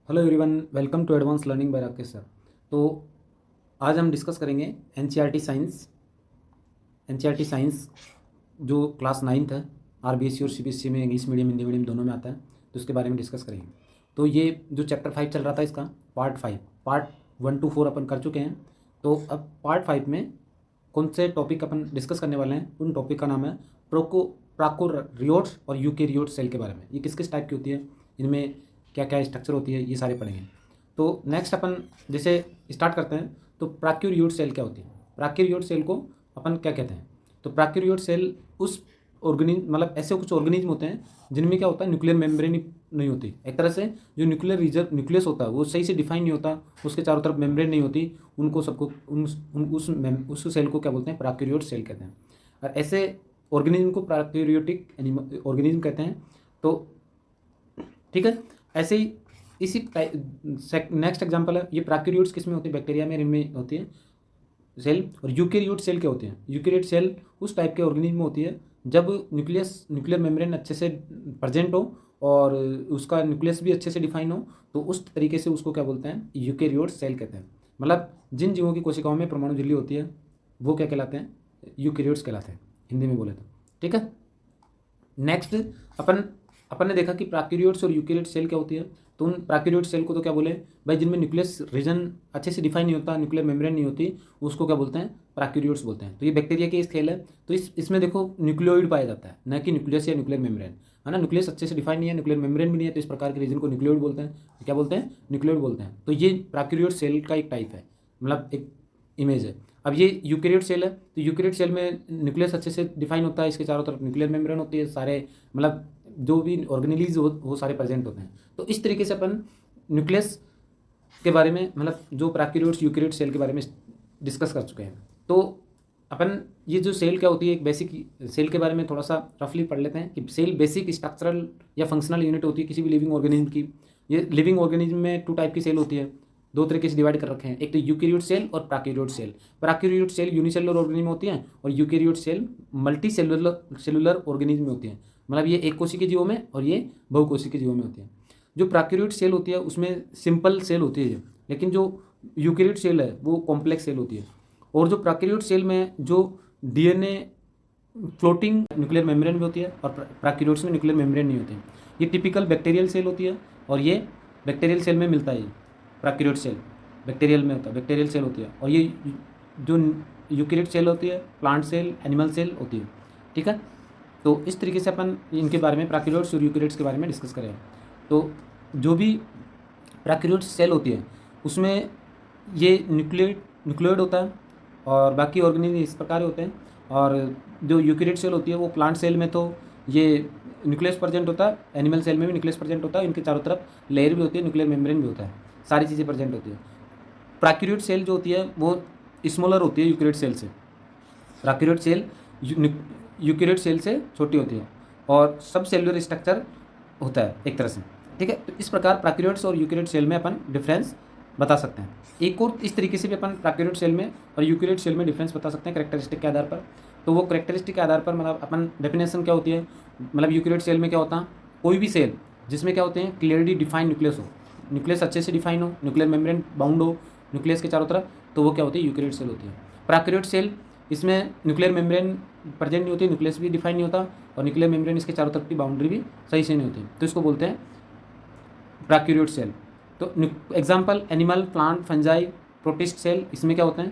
Hello everyone, welcome to advance learning by Rakesh sir. तो आज हम डिस्कस करेंगे एनसीईआरटी साइंस जो क्लास 9th है। आरबीएसई और सीबीएसई में इंग्लिश मीडियम हिंदी मीडियम दोनों में आता है, तो उसके बारे में डिस्कस करेंगे। तो ये जो चैप्टर 5 चल रहा था, इसका पार्ट 5, पार्ट 1 to 4 अपन कर चुके हैं। तो अब पार्ट 5 में कौन से टॉपिक अपन डिस्कस करने वाले हैं, उन टॉपिक का नाम है प्रोकोरियोट्स और यूकेरियोट सेल के बारे में। ये किस किस टाइप की होती है, इनमें क्या क्या स्ट्रक्चर होती है, ये सारे पढ़ेंगे। तो नेक्स्ट अपन जैसे स्टार्ट करते हैं, तो प्रोकैरियोट सेल क्या होती है। प्रोकैरियोट सेल को अपन क्या कहते हैं, तो प्रोकैरियोट सेल उस ऑर्गेनिज्म, मतलब ऐसे कुछ ऑर्गेनिज्म होते हैं जिनमें क्या होता है, न्यूक्लियर मेम्ब्रेन नहीं होती। एक तरह से जो न्यूक्लियस होता है वो सही से डिफाइन नहीं होता, उसके चारों तरफ मेम्ब्रेन नहीं होती, उनको सबको उस सेल को क्या बोलते हैं, प्रोकैरियोट सेल कहते हैं। और ऐसे ऑर्गेनिज्म को प्रोकैरियोटिक ऑर्गेनिज्म कहते हैं। तो ठीक है, ऐसे ही इसी नेक्स्ट एग्जांपल है, ये प्रोकैरियोट्स किस में होती है, बैक्टीरिया में, इनमें होती है सेल। और यूकेरियोट सेल क्या होती है, यूकेरियोट सेल उस टाइप के ऑर्गेनिज्म में होती है जब न्यूक्लियर मेम्ब्रेन अच्छे से प्रेजेंट हो और उसका न्यूक्लियस भी अच्छे से डिफाइन हो, तो उस तरीके से उसको क्या बोलते हैं, यूकेरियोट सेल कहते हैं। मतलब जिन जीवों की कोशिकाओं में परमाणु झिल्ली होती है वो क्या कहलाते हैं, यूकेरियोट्स कहलाते हैं हिंदी में बोले तो। ठीक है, नेक्स्ट अपन ने देखा कि प्रोकैरियोट्स और यूकेरियोट सेल क्या होती है। तो उन प्रोकैरियोट सेल को तो क्या बोले भाई, जिनमें न्यूक्लियस रीजन अच्छे से डिफाइन नहीं होता, न्यूक्लियर मेम्ब्रेन नहीं होती, उसको क्या बोलते हैं, प्रोकैरियोट्स बोलते हैं। तो ये बैक्टीरिया की खेल है। तो इसमें देखो न्यूक्लियोइड पाया जाता है, न कि न्यूक्लियस या न्यूक्लियर मेम्ब्रेन, है ना। न्यूक्लियस अच्छे से डिफाइन नहीं है, न्यूक्लियर मेम्ब्रेन भी नहीं है, तो इस प्रकार के रीजन को न्यूक्लियोइड बोलते हैं। क्या बोलते हैं, न्यूक्लियोइड बोलते हैं। तो ये प्रोकैरियोट सेल का एक टाइप है, मतलब एक इमेज है। अब ये यूकेरियोट सेल है, तो यूकेरियोट सेल में न्यूक्लियस अच्छे से डिफाइन होता है, इसके चारों तरफ न्यूक्लियर मेम्ब्रेन होती है, सारे मतलब जो भी ऑर्गेनेलिज हो वो सारे प्रेजेंट होते हैं। तो इस तरीके से अपन न्यूक्लियस के बारे में, मतलब जो प्रोकैरियोट्स यूकेरियोट सेल के बारे में डिस्कस कर चुके हैं। तो अपन ये जो सेल क्या होती है, एक बेसिक सेल के बारे में थोड़ा सा रफली पढ़ लेते हैं कि सेल बेसिक स्ट्रक्चरल या फंक्शनल यूनिट होती है किसी भी लिविंग ऑर्गेनिज्म की। ये लिविंग ऑर्गेनिज्म में 2 टाइप की सेल होती है, 2 तरीके से डिवाइड कर रखे हैं, एक तो यूकेरियोट सेल और prokaryote cell. Prokaryote cell unicellular organism होती हैं और eukaryote cell multicellular organism में होती हैं। मतलब ये एक कोशिकीय जीवों में और ये बहुकोशिकीय जीवों में होती है। जो प्रोकैरियोट सेल होती है उसमें सिंपल सेल होती है, लेकिन जो यूकेरियोट सेल है वो कॉम्प्लेक्स सेल होती है। और जो प्रोकैरियोट सेल में जो डीएनए फ्लोटिंग न्यूक्लियर मेम्ब्रेन भी होती है और प्रोकैरियोट्स में न्यूक्लियर मेम्ब्रेन नहीं होती है। ये टिपिकल बैक्टीरियल सेल होती है और ये बैक्टीरियल सेल में मिलता है। ये प्रोकैरियोट सेल बैक्टीरियल में होता है, बैक्टीरियल सेल होती है। और ये जो यूकेरियोट सेल होती है प्लांट सेल, एनिमल सेल होती है। ठीक है, तो इस तरीके से अपन इनके बारे में, प्रोकैरियोट्स और यूकेरियोट्स के बारे में डिस्कस करें। तो जो भी प्रोकैरियोट सेल होती है उसमें ये न्यूक्लियोइड होता है और बाकी ऑर्गेनिज्म इस प्रकार होते हैं। और जो यूकेरियोट सेल होती है वो प्लांट सेल में तो ये न्यूक्लियस प्रेजेंट होता है, एनिमल सेल में भी न्यूक्लियस प्रेजेंट होता है, इनके चारों तरफ लेयर भी होती है, न्यूक्लियर मेम्ब्रेन भी होता है, सारी चीज़ें प्रेजेंट होती है। प्रोकैरियोट सेल जो होती है वो स्मॉलर होती है यूकेरियोट सेल से। प्रोकैरियोट सेल यूकेरियोट सेल से छोटी होती है और सब सेलुलर स्ट्रक्चर होता है एक तरह से। ठीक है, तो इस प्रकार प्रोकैरियोट्स और यूकेरियोट सेल में अपन डिफरेंस बता सकते हैं। एक और इस तरीके से भी अपन प्रोकैरियोट सेल में और यूकेरियोट सेल में डिफरेंस बता सकते हैं कैरेक्टरिस्टिक के आधार पर। तो वो कैरेक्टरिस्टिक के आधार पर मतलब अपन डेफिनेशन क्या होती है, मतलब यूकेरियोट सेल में क्या होता है, कोई भी सेल जिसमें क्या होते हैं, क्लियरली डिफाइंड न्यूक्लियस हो, न्यूक्लियस अच्छे से डिफाइन हो, न्यूक्लियर मेम्ब्रेन बाउंड हो न्यूक्लियस के चारों तरफ, तो वो क्या होती है, यूकेरियोट सेल होती है। प्रोकैरियोट सेल इसमें न्यूक्लियर मेम्ब्रेन प्रेजेंट नहीं होती, न्यूक्लियस भी डिफाइन नहीं होता और न्यूक्लियर मेम्ब्रेन इसके चारों तरफ की बाउंड्री भी सही से नहीं होती, तो इसको बोलते हैं प्रोकैरियोट सेल। तो example animal, plant, fungi, protist cell, इसमें क्या होते हैं,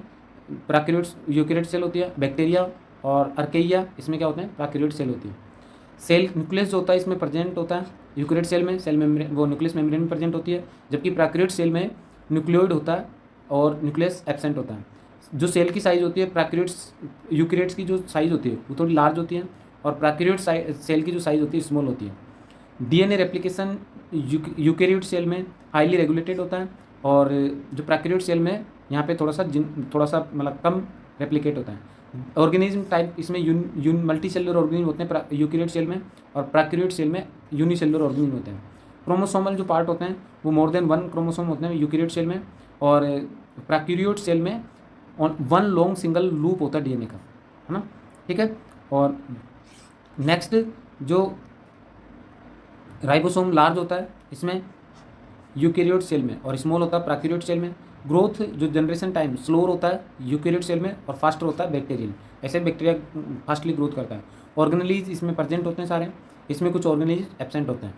प्रोकैरियोट्स यूकेरियोट सेल होती है। बैक्टीरिया और अर्केइया, इसमें क्या होते हैं, प्रोकैरियोट सेल होती है। सेल न्यूक्लियस जो होता है इसमें प्रेजेंट होता है, यूकेरियोट सेल में सेल मेम्ब्रेन, वो न्यूक्लियस मेम्ब्रेन में प्रेजेंट होती है, जबकि प्रोकैरियोट सेल में न्यूक्लियोइड होता है और न्यूक्लियस एब्सेंट होता है। जो सेल की साइज़ होती है, प्रोकैरियोट्स यूकेरियोट्स की जो साइज़ होती है वो थोड़ी लार्ज होती है और प्रोकैरियोट सेल की जो साइज़ होती है स्मॉल होती है। डीएनए रेप्लिकेशन यूकेरियोट सेल में हाईली रेगुलेटेड होता है और जो प्रोकैरियोट सेल में यहाँ पे थोड़ा सा मतलब कम रेप्लिकेट होता है। ऑर्गेनिज्म टाइप इसमें यून मल्टी सेलुलर ऑर्गेनिज्म होते हैं यूकेरियोट सेल में और प्रोकैरियोट सेल में यूनिसेलुलर ऑर्गेनिज्म होते हैं। क्रोमोसोमल जो पार्ट होते हैं वो मोर देन 1 क्रोमोसोम होते हैं यूकेरियोट सेल में और प्रोकैरियोट सेल में 1 लॉन्ग सिंगल लूप होता है डीएनए का, है ना। ठीक है, और नेक्स्ट जो राइबोसोम लार्ज होता है, इसमें यूकैरियोट सेल में और स्मॉल होता है प्रोकैरियोट सेल में। ग्रोथ जो जनरेशन टाइम स्लोअर होता है यूकैरियोट सेल में और फास्टर होता है बैक्टीरियल। ऐसे बैक्टीरिया फास्टली ग्रोथ करता है। ऑर्गेनेलीज इसमें प्रेजेंट होते हैं सारे, इसमें कुछ ऑर्गेनेलीज एब्सेंट होते हैं।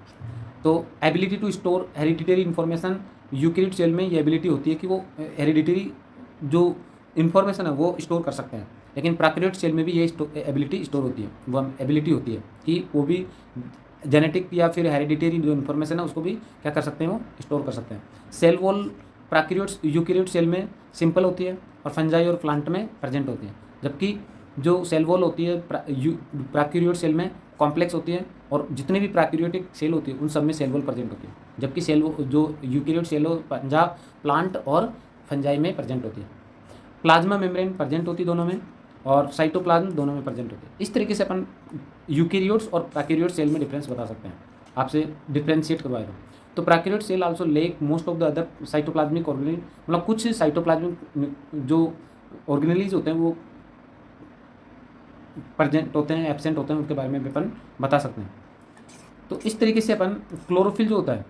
तो ability to store hereditary information, eukaryote cell में ये एबिलिटी होती है कि वो हेरिडिटरी जो इन्फॉर्मेशन है वो स्टोर कर सकते हैं, लेकिन प्रोकैरियोट सेल में भी ये एबिलिटी स्टोर होती है, वो एबिलिटी होती है कि वो भी जेनेटिक या फिर हेरिडिटरी जो इन्फॉर्मेशन है उसको भी क्या कर सकते हैं, वो स्टोर कर सकते हैं। Cell wall prokaryote eukaryote cell में सिंपल होती है और फंजाई और प्लांट में प्रेजेंट होती है, जबकि जो सेल वॉल होती है प्रोकैरियोट सेल में कॉम्प्लेक्स होती है और जितने भी प्रोकैरियोटिक सेल होती है उन सब में सेल वॉल प्रेजेंट होती है, जबकि सेल जो यूकैरियोट सेल पंजाब प्लांट और फंजाई में प्रेजेंट होती है। प्लाज्मा मेम्ब्रेन प्रेजेंट होती है दोनों में और साइटोप्लाज्म दोनों में प्रेजेंट होती है। इस तरीके से अपन यूकैरियोट्स और प्रोकैरियोट सेल में डिफरेंस बता सकते हैं, आपसे डिफ्रेंशिएट करवाएगा। तो prokaryote cell also lack most of the other cytoplasmic organelle, मतलब कुछ साइटोप्लाज्मिक जो ऑर्गेनेलीज होते हैं वो प्रेजेंट होते हैं, एब्सेंट होते हैं, उनके बारे में भी अपन बता सकते हैं। तो इस तरीके से अपन क्लोरोफिल जो होता है,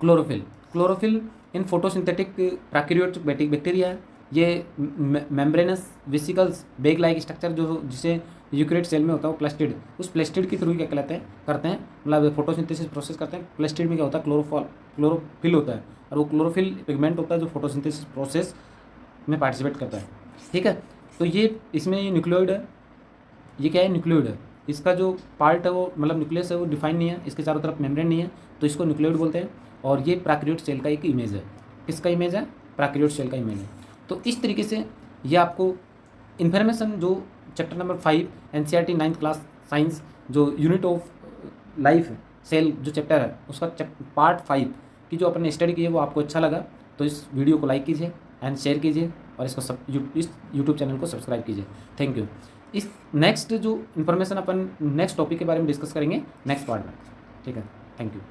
क्लोरोफिल इन फोटोसिंथेटिक प्रोकैरियोट बैक्टीरिया है। ये membranes vesicles bag like structure जो जिसे यूकैरियोट सेल में होता है वो प्लास्टिड, उस प्लास्टिड के थ्रू क्या कहलाते हैं करते हैं, मतलब फोटोसिंथेसिस प्रोसेस करते हैं। प्लास्टिड में क्या होता है, क्लोरोफिल होता है और वो क्लोरोफिल पिगमेंट होता है जो फोटोसिंथेसिस प्रोसेस में पार्टिसिपेट करता है। ठीक है, तो ये इसमें ये न्यूक्लियोइड है, ये क्या है, न्यूक्लियोइड है। इसका जो पार्ट है वो मतलब न्यूक्लियस है वो डिफाइन नहीं है, इसके चारों तरफ मेम्ब्रेन नहीं है, तो इसको न्यूक्लियोइड बोलते हैं। और ये प्रोकैरियोट सेल का एक इमेज है। किसका इमेज है, प्रोकैरियोट सेल का इमेज है। तो इस तरीके से ये आपको इन्फॉर्मेशन जो chapter number 5 NCERT 9th class science जो यूनिट ऑफ लाइफ सेल जो चैप्टर है उसका पार्ट 5 की जो अपन ने स्टडी की है वो आपको अच्छा लगा तो इस वीडियो को लाइक कीजिए एंड शेयर कीजिए और इसको इस यूट्यूब चैनल को सब्सक्राइब कीजिए। Thank you. इस नेक्स्ट जो इन्फॉर्मेशन अपन नेक्स्ट टॉपिक के बारे में डिस्कस करेंगे नेक्स्ट पार्ट में। ठीक है, थैंक यू।